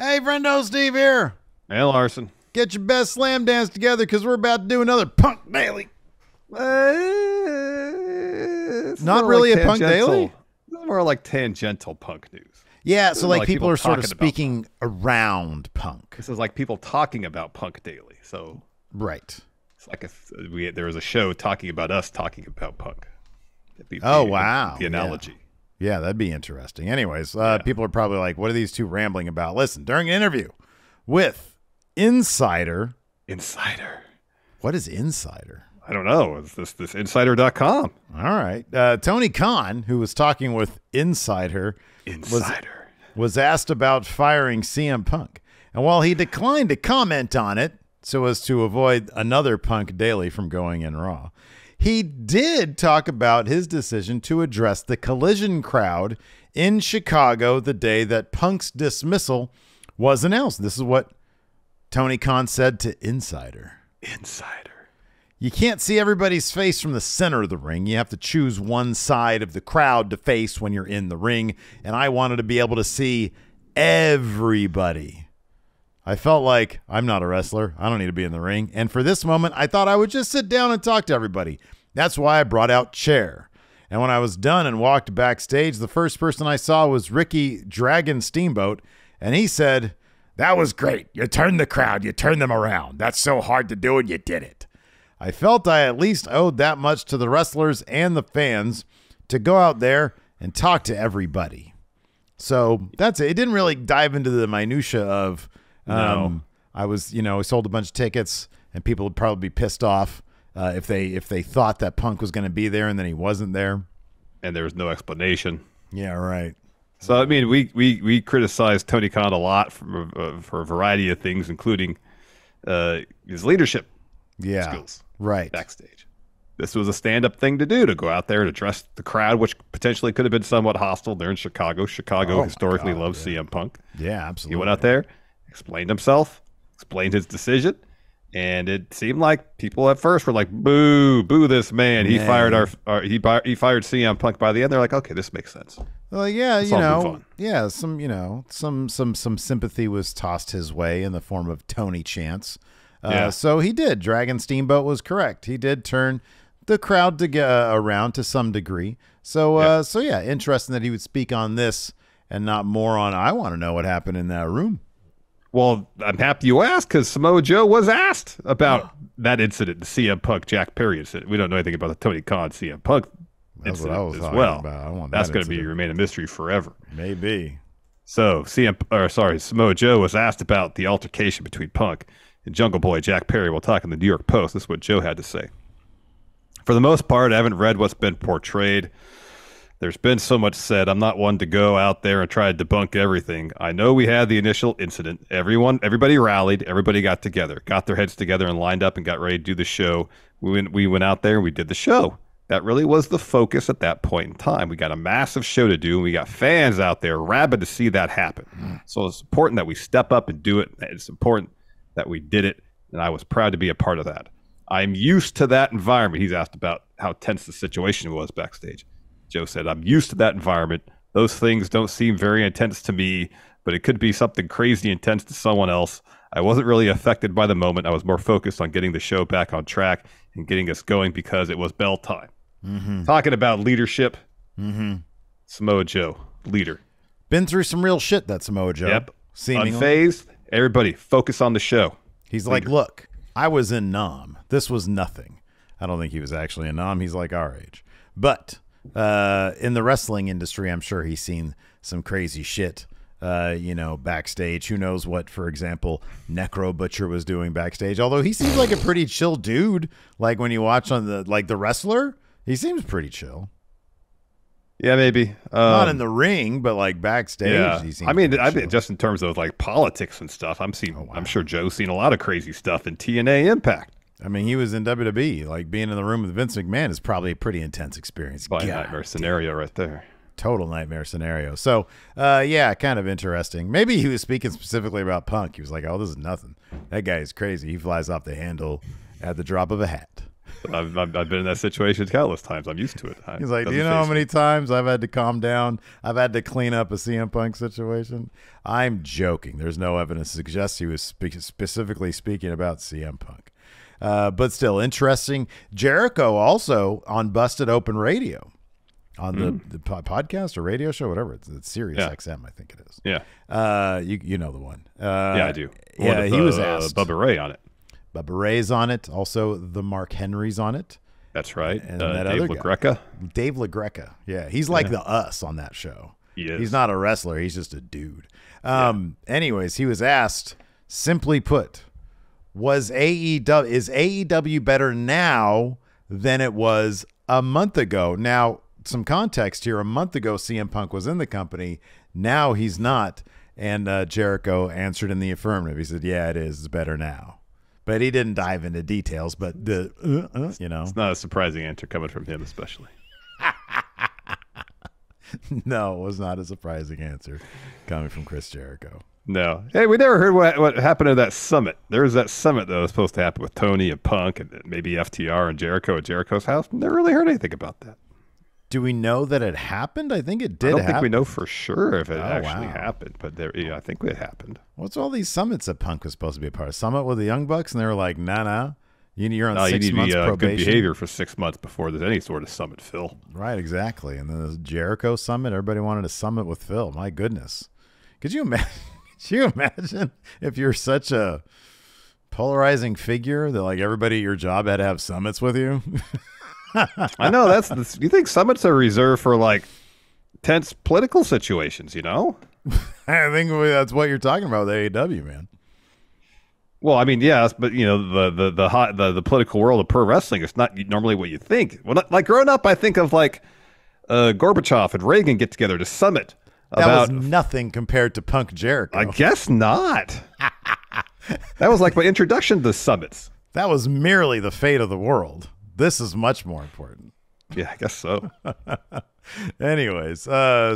Hey, friendo, Steve here. Hey, Larson. Get your best slam dance together because we're about to do another Punk Daily. Not really like a Punk Daily? This is more like tangential Punk news. Yeah, so like people are sort of talking about speaking around Punk. This is like people talking about Punk Daily. So Right. it's like if there was a show talking about us talking about Punk. Oh, wow. The analogy. Yeah, that'd be interesting. Anyways, people are probably like, what are these two rambling about? Listen, during an interview with Insider. Insider. What is Insider? I don't know. Is this insider.com? All right. Tony Khan, who was talking with Insider, was asked about firing CM Punk. And while he declined to comment on it so as to avoid another Punk Daily from going in Raw, he did talk about his decision to address the Collision crowd in Chicago the day that Punk's dismissal was announced. This is what Tony Khan said to Insider. Insider. You can't see everybody's face from the center of the ring. You have to choose one side of the crowd to face when you're in the ring, and I wanted to be able to see everybody. I felt like I'm not a wrestler. I don't need to be in the ring. And for this moment, I thought I would just sit down and talk to everybody. That's why I brought out Chair. And when I was done and walked backstage, the first person I saw was Ricky Dragon Steamboat, and he said, "That was great. You turned the crowd. You turned them around. That's so hard to do, and you did it." I felt I at least owed that much to the wrestlers and the fans to go out there and talk to everybody. So that's it. It didn't really dive into the minutia of, I was, I sold a bunch of tickets and people would probably be pissed off if they thought that Punk was going to be there and then he wasn't there. And there was no explanation. Yeah, right. So, I mean, we criticized Tony Khan a lot for a variety of things, including his leadership skills. Right. Backstage. This was a stand-up thing to do, to go out there and address the crowd, which potentially could have been somewhat hostile. They're in Chicago. Chicago historically loves CM Punk. Yeah, absolutely. He went out there, explained himself, explained his decision, and it seemed like people at first were like, "Boo, boo this man. He fired he fired CM Punk." By the end, they're like, "Okay, this makes sense." Well, yeah, some sympathy was tossed his way in the form of Tony chants. So he did. Dragon Steamboat was correct. He did turn the crowd to get around to some degree. So, yeah, interesting that he would speak on this and not more on, I want to know what happened in that room. Well, I'm happy you asked, because Samoa Joe was asked about that incident, the CM Punk Jack Perry incident. We don't know anything about the Tony Khan CM Punk incident as well. That's going to remain a mystery forever. Maybe. So Samoa Joe was asked about the altercation between Punk and Jungle Boy Jack Perry while talking to the New York Post. This is what Joe had to say. "For the most part, I haven't read what's been portrayed. There's been so much said. I'm not one to go out there and try to debunk everything. I know we had the initial incident. Everybody rallied. Everybody got together, got their heads together and lined up and got ready to do the show. We went out there and we did the show. That really was the focus at that point in time. We got a massive show to do, and we got fans out there rabid to see that happen. So it's important that we step up and do it. It's important that we did it, and I was proud to be a part of that. I'm used to that environment." He's asked about how tense the situation was backstage. Joe said, "I'm used to that environment. Those things don't seem very intense to me, but it could be something crazy intense to someone else. I wasn't really affected by the moment. I was more focused on getting the show back on track and getting us going because it was bell time." Talking about leadership, Samoa Joe, leader. Been through some real shit, that Samoa Joe. Yep. Seemingly. Unfazed. Everybody, focus on the show. He's like, "Look, I was in Nam. This was nothing." I don't think he was actually in Nam. He's like our age. But in the wrestling industry, I'm sure he's seen some crazy shit, backstage. Who knows what, for example, Necro Butcher was doing backstage. Although he seems like a pretty chill dude. Like when you watch on the wrestler, he seems pretty chill. Yeah, maybe. Not in the ring, but like backstage. Yeah. He seems Just in terms of like politics and stuff, I'm sure Joe's seen a lot of crazy stuff in TNA Impact. I mean, he was in WWE. Like being in the room with Vince McMahon is probably a pretty intense experience. Nightmare scenario right there. Total nightmare scenario. So, yeah, kind of interesting. Maybe he was speaking specifically about Punk. He was like, "Oh, this is nothing. That guy is crazy. He flies off the handle at the drop of a hat." I've been in that situation countless times. I'm used to it. He's like, do you know how many times I've had to calm down? I've had to clean up a CM Punk situation. I'm joking. There's no evidence to suggest he was specifically speaking about CM Punk. But still interesting. Jericho also on Busted Open Radio on the podcast or radio show, whatever. It's Sirius XM, I think it is. Yeah. You know the one. Yeah, I do. Yeah, he was asked. Bubba Ray on it. Bubba Ray's on it. Also, the Mark Henry's on it. That's right. And that Dave other LaGreca. Dave LaGreca. Yeah, he's like the Us on that show. He is. He's not a wrestler. He's just a dude. Anyways, he was asked, simply put, is AEW better now than it was a month ago? Now, some context here. A month ago, CM Punk was in the company. Now he's not. And Jericho answered in the affirmative. He said, yeah, it is. It's better now. But he didn't dive into details. But, you know. It's not a surprising answer coming from him, especially. No, it was not a surprising answer coming from Chris Jericho. No. Hey, we never heard what happened at that summit. There was that summit that was supposed to happen with Tony and Punk and maybe FTR and Jericho at Jericho's house. Never really heard anything about that. Do we know that it happened? I think it did. I don't think we know for sure if it actually wow. happened, but I think it happened. What's all these summits that Punk was supposed to be a part of? Summit with the Young Bucks, and they were like, nah. You're on 6 months you need probation. good behavior for 6 months before there's any sort of summit, Phil. Right, exactly. And then the Jericho summit, everybody wanted a summit with Phil. My goodness. Could you imagine if you're such a polarizing figure that like everybody at your job had to have summits with you? I know you think summits are reserved for like tense political situations, you know? I think that's what you're talking about with AEW, man. Well, I mean, yes, but you know, the political world of pro wrestling is not normally what you think. Well, like growing up, I think of like Gorbachev and Reagan get together to summit. That was nothing compared to Punk Jericho. I guess not. That was like my introduction to summits. That was merely the fate of the world. This is much more important. Yeah, I guess so. Anyways,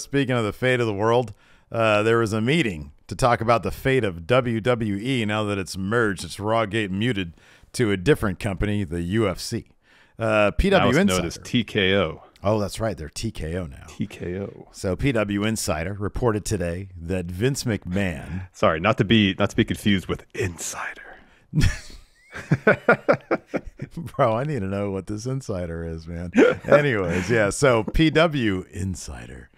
speaking of the fate of the world, there was a meeting to talk about the fate of WWE now that it's merged. It's Rawgate muted to a different company, the UFC. PW now it's Insider. known as TKO. Oh, that's right. They're TKO now. TKO. So PW Insider reported today that Vince McMahon. Sorry, not to be confused with Insider. Bro, I need to know what this insider is, man. Anyways, yeah. So PW Insider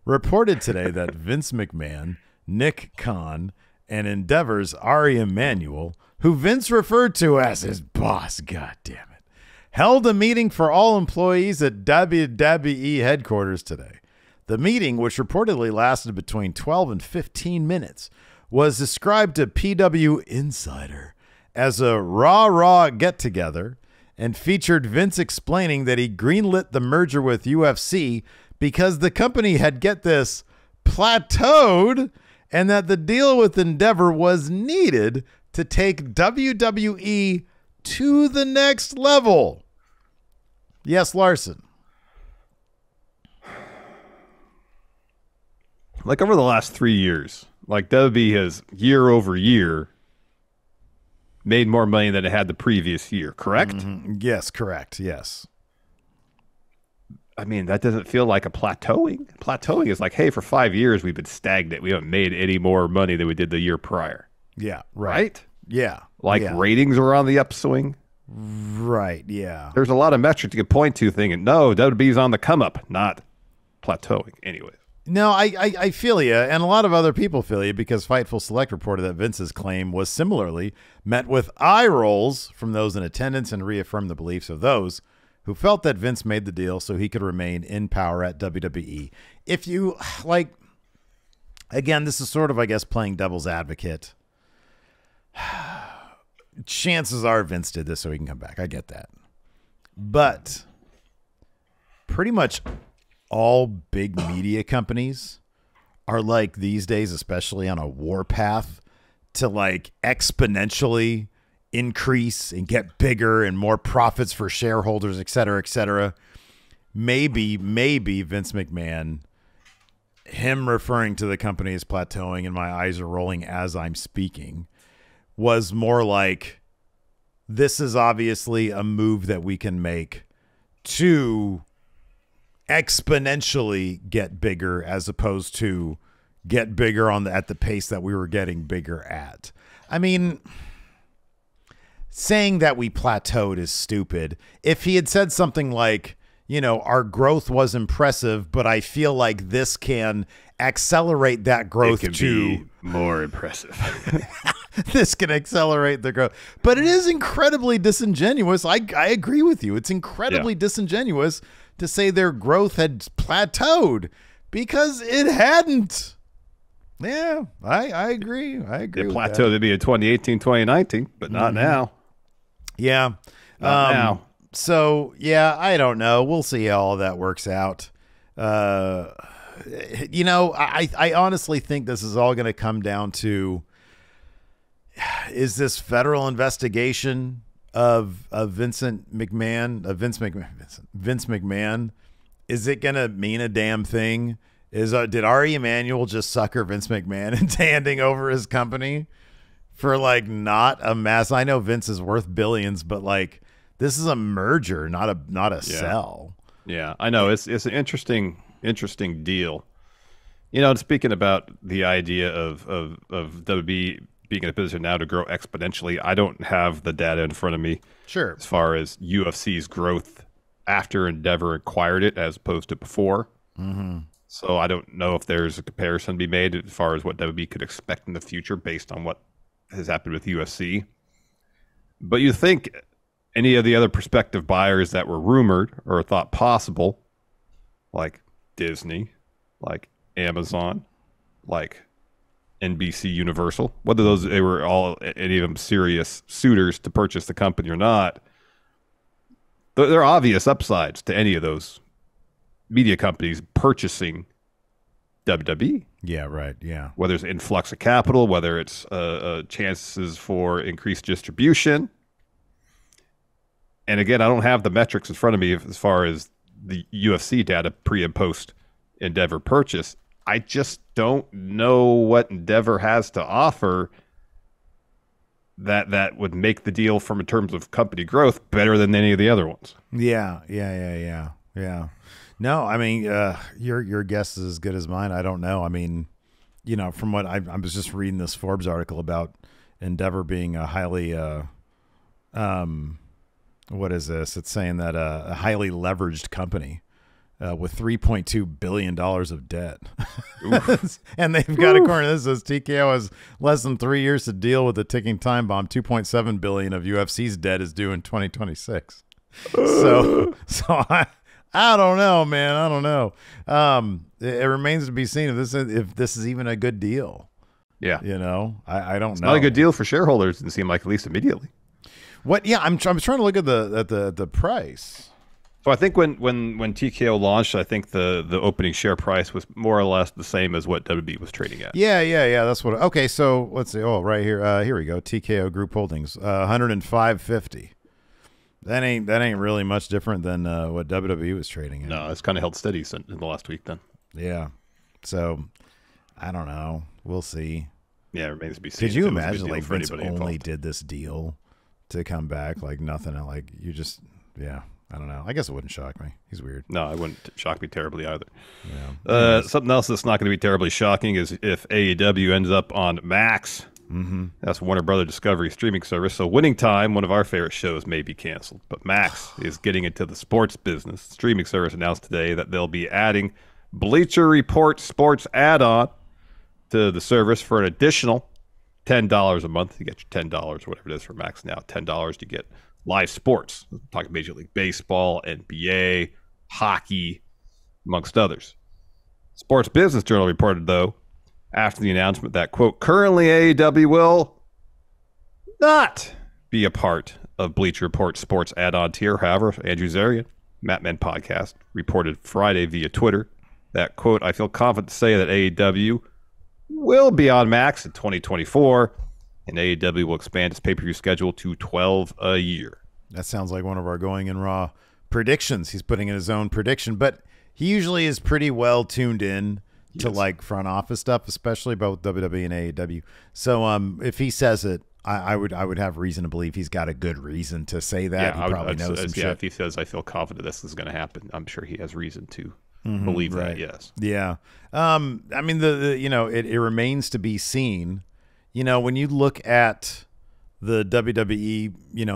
reported today that Vince McMahon, Nick Khan, and Endeavor's Ari Emanuel, who Vince referred to as his boss, god damn it, held a meeting for all employees at WWE headquarters today. The meeting, which reportedly lasted between 12 and 15 minutes, was described to PW Insider as a rah-rah get-together and featured Vince explaining that he greenlit the merger with UFC because the company had, get this, plateaued, and that the deal with Endeavor was needed to take WWE to the next level. Yes, Larson. Like over the last 3 years, like WWE has year over year made more money than it had the previous year, correct? Mm-hmm. Yes, correct. Yes. I mean, that doesn't feel like a plateauing. Plateauing is like, hey, for 5 years, we've been stagnant. We haven't made any more money than we did the year prior. Yeah. Right? Yeah. Like ratings are on the upswing. Right. Yeah. There's a lot of metrics you can point to thinking, no, WWE's on the come up, not plateauing. Anyway. No, I feel you, and a lot of other people feel you, because Fightful Select reported that Vince's claim was similarly met with eye rolls from those in attendance and reaffirmed the beliefs of those who felt that Vince made the deal so he could remain in power at WWE. If you, like, again, this is sort of, I guess, playing devil's advocate. Chances are Vince did this so he can come back. I get that. But pretty much all big media companies are like these days, especially on a war to like exponentially increase and get bigger and more profits for shareholders, et cetera, et cetera. Maybe Vince McMahon, him referring to the company as plateauing and my eyes are rolling as I'm speaking, was more like this is obviously a move that we can make to exponentially get bigger as opposed to get bigger at the pace that we were getting bigger at. I mean, saying that we plateaued is stupid. If he had said something like, our growth was impressive, but I feel like this can accelerate that growth it can be more impressive. This can accelerate the growth. But it is incredibly disingenuous. I agree with you. It's incredibly disingenuous to say their growth had plateaued because it hadn't. Yeah, I agree. I agree. It with plateaued that. to be in 2018, 2019, but not now. Yeah. Not now. So, yeah, I don't know. We'll see how all that works out. I honestly think this is all going to come down to, is this federal investigation of Vince McMahon, is it going to mean a damn thing? Did Ari Emanuel just sucker Vince McMahon into handing over his company for not a mess? I know Vince is worth billions, but this is a merger, not a sell. Yeah, I know. It's an interesting deal. Speaking about the idea of WB being in a position now to grow exponentially, I don't have the data in front of me. Sure. As far as UFC's growth after Endeavor acquired it as opposed to before. Mm-hmm. So I don't know if there's a comparison to be made as far as what WB could expect in the future based on what has happened with UFC. But you think any of the other prospective buyers that were rumored or thought possible, like Disney, like Amazon, like NBC Universal, whether they were all any of them serious suitors to purchase the company or not, there are obvious upsides to any of those media companies purchasing WWE. Yeah, right. Yeah. Whether it's influx of capital, whether it's chances for increased distribution. And again, I don't have the metrics in front of me as far as the UFC data pre and post Endeavor purchase. I just don't know what Endeavor has to offer that would make the deal in terms of company growth better than any of the other ones. Yeah. No, I mean, your guess is as good as mine. I don't know. I mean, from what I was just reading this Forbes article about Endeavor being a highly, what is this? It's saying that a highly leveraged company with $3.2 billion of debt. And they've got, according to this, says TKO has less than 3 years to deal with the ticking time bomb. $2.7 billion of UFC's debt is due in 2026. So I don't know, man. I don't know. It remains to be seen if this is even a good deal. Yeah. I don't know. Not a good deal for shareholders, it seemed like, at least immediately. What? Yeah, I'm trying to look at the price. So I think when TKO launched, I think the opening share price was more or less the same as what WB was trading at. Yeah. That's what. Okay, so let's see. Oh, right here. Here we go. TKO Group Holdings, $105.50. That ain't really much different than what WWE was trading at. No, it's kind of held steady in the last week then. Yeah. So I don't know. We'll see. Yeah, it remains to be seen. Could you imagine Vince only did this deal to come back nothing? Yeah. I don't know. I guess it wouldn't shock me. He's weird. No, it wouldn't shock me terribly either. Yeah. Something else that's not going to be terribly shocking is if AEW ends up on Max. Mm-hmm. That's Warner Brother Discovery streaming service. So Winning Time, one of our favorite shows, may be canceled. But Max is getting into the sports business. Streaming service announced today that they'll be adding Bleacher Report sports add-on to the service for an additional $10 a month. You get your $10 or whatever it is for Max now. $10 to get live sports. We're talking Major League Baseball, NBA, hockey, amongst others. Sports Business Journal reported, though, after the announcement that, quote, currently AEW will not be a part of Bleacher Report sports add-on tier. However, Andrew Zarian, Matt Men Podcast, reported Friday via Twitter that, quote, I feel confident to say that AEW will be on Max in 2024, and AEW will expand its pay-per-view schedule to 12 a year. That sounds like one of our Going in Raw predictions. He's putting in his own prediction, but he usually is pretty well tuned in to front office stuff, especially about WWE and AEW. So if he says it, I would have reason to believe he's got a good reason to say that. He probably knows some shit. If he says, I feel confident this is going to happen, I'm sure he has reason to believe that, yes. Yeah. I mean, it remains to be seen. When you look at the WWE,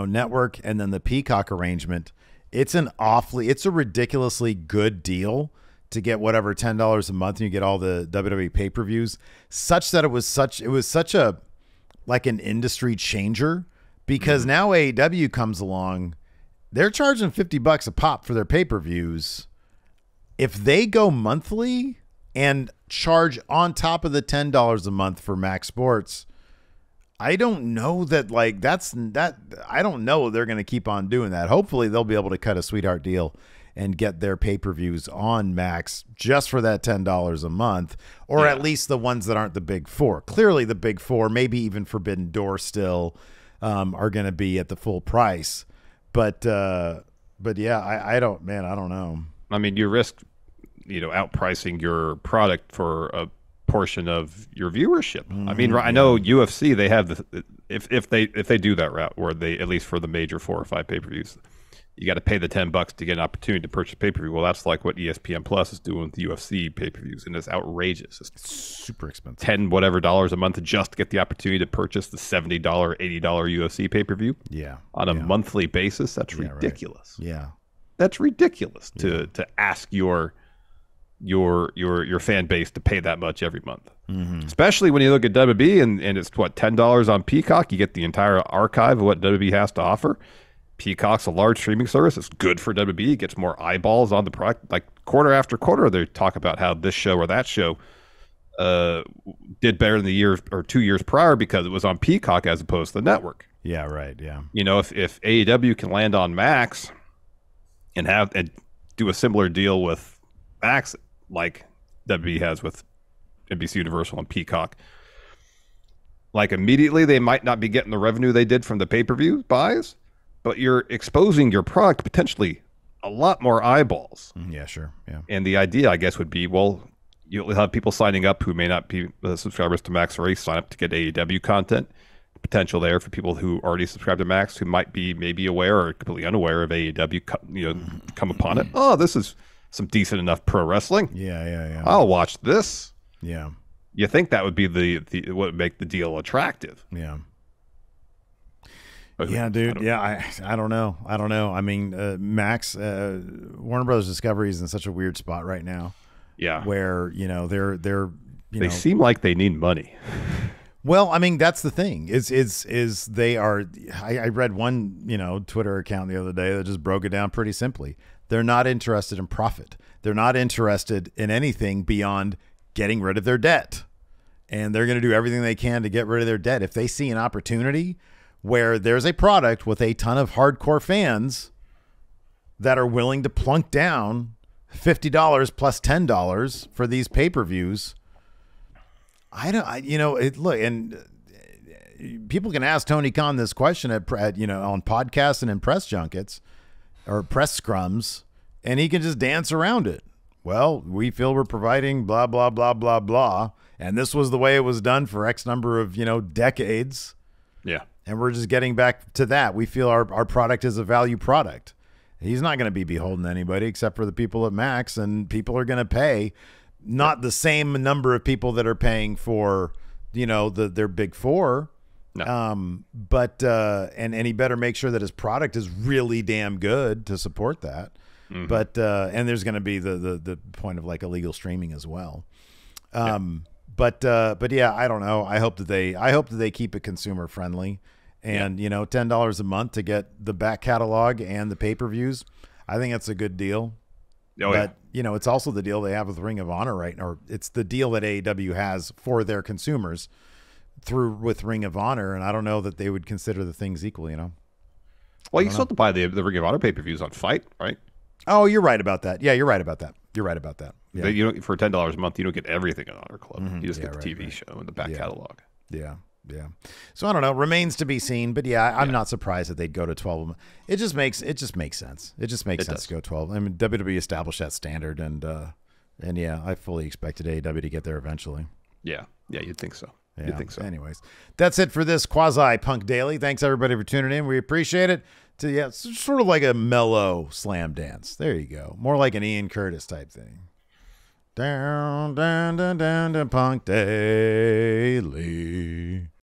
network and then the Peacock arrangement, it's a ridiculously good deal to get whatever $10 a month and you get all the WWE pay-per-views, such that it was such a like an industry changer, because now AEW comes along, they're charging $50 a pop for their pay-per-views. If they go monthly and charge on top of the $10 a month for Max Sports, I don't know that I don't know they're going to keep on doing that. Hopefully they'll be able to cut a sweetheart deal and get their pay-per-views on Max just for that $10 a month, or at least the ones that aren't the big four. Clearly the big four, maybe even Forbidden Door still, are going to be at the full price. But yeah, I don't know. I mean, you risk, outpricing your product for a portion of your viewership. I mean, I know UFC, they have if they do that route where they, at least for the major 4 or 5 pay-per-views, you got to pay the $10 to get an opportunity to purchase pay-per-view. Well, that's like what ESPN Plus is doing with the UFC pay-per-views, and it's outrageous. It's super expensive. $10 whatever a month just to get the opportunity to purchase the $70, $80 UFC pay-per-view. Yeah. On a monthly basis. That's ridiculous. Right. Yeah. That's ridiculous to ask your fan base to pay that much every month. Especially when you look at WWE and it's what, $10 on Peacock, you get the entire archive of what WWE has to offer. Peacock's a large streaming service. It's good for WWE. It gets more eyeballs on the product. Like quarter after quarter, they talk about how this show or that show did better than the year or 2 years prior because it was on Peacock as opposed to the network. Yeah, right. Yeah. If AEW can land on Max and do a similar deal with Max like WWE has with NBC Universal and Peacock, like immediately they might not be getting the revenue they did from the pay-per-view buys, but you're exposing your product to potentially a lot more eyeballs. Yeah, sure. Yeah. And the idea, I guess, would be, well, you'll have people signing up who may not be subscribers to Max Race sign up to get AEW content. Potential there for people who already subscribe to Max who might be maybe aware or completely unaware of AEW, come upon it. Oh, this is some decent enough pro wrestling. Yeah. I'll watch this. Yeah. You think that would be the what would make the deal attractive? Yeah. Yeah, dude. I don't know. I mean, Max, Warner Brothers Discovery is in such a weird spot right now. Yeah. Where, they seem like they need money. Well, I mean, that's the thing is they are, I read one, Twitter account the other day that just broke it down pretty simply. They're not interested in profit. They're not interested in anything beyond getting rid of their debt. And they're going to do everything they can to get rid of their debt. If they see an opportunity where there's a product with a ton of hardcore fans that are willing to plunk down $50 plus $10 for these pay-per-views, look, and people can ask Tony Khan this question on podcasts and in press junkets or press scrums, and he can just dance around it. Well, we feel we're providing blah, blah, blah, blah, blah. And this was the way it was done for X number of, decades. Yeah. And we're just getting back to that. We feel our product is a value product. He's not going to be beholden to anybody except for the people at Max, and people are going to pay not the same number of people that are paying for, their big four. No. But he better make sure that his product is really damn good to support that. Mm-hmm. But and there's going to be the point of like illegal streaming as well. But yeah, I don't know. I hope that they keep it consumer friendly, and $10 a month to get the back catalog and the pay-per-views. I think that's a good deal. But it's also the deal they have with Ring of Honor or it's the deal that AEW has for their consumers with Ring of Honor, and I don't know that they would consider the things equal. Well, you still have to buy the Ring of Honor pay-per-views on Fight, right? Oh, you're right about that. Yeah, you're right about that. Yeah. For $10 a month, you don't get everything in Honor Club. Mm-hmm. You just get the TV show and the back catalog. Yeah. So I don't know. Remains to be seen. But I'm not surprised that they'd go to 12. It just makes sense. It just makes sense to go 12. I mean, WWE established that standard, and I fully expected AEW to get there eventually. Yeah, you'd think so. Yeah. You'd think so. Anyways, that's it for this Quasi Punk Daily. Thanks everybody for tuning in. We appreciate it. Yeah, it's sort of like a mellow slam dance. There you go. More like an Ian Curtis type thing. Down, down, down, down, down, Punk Daily.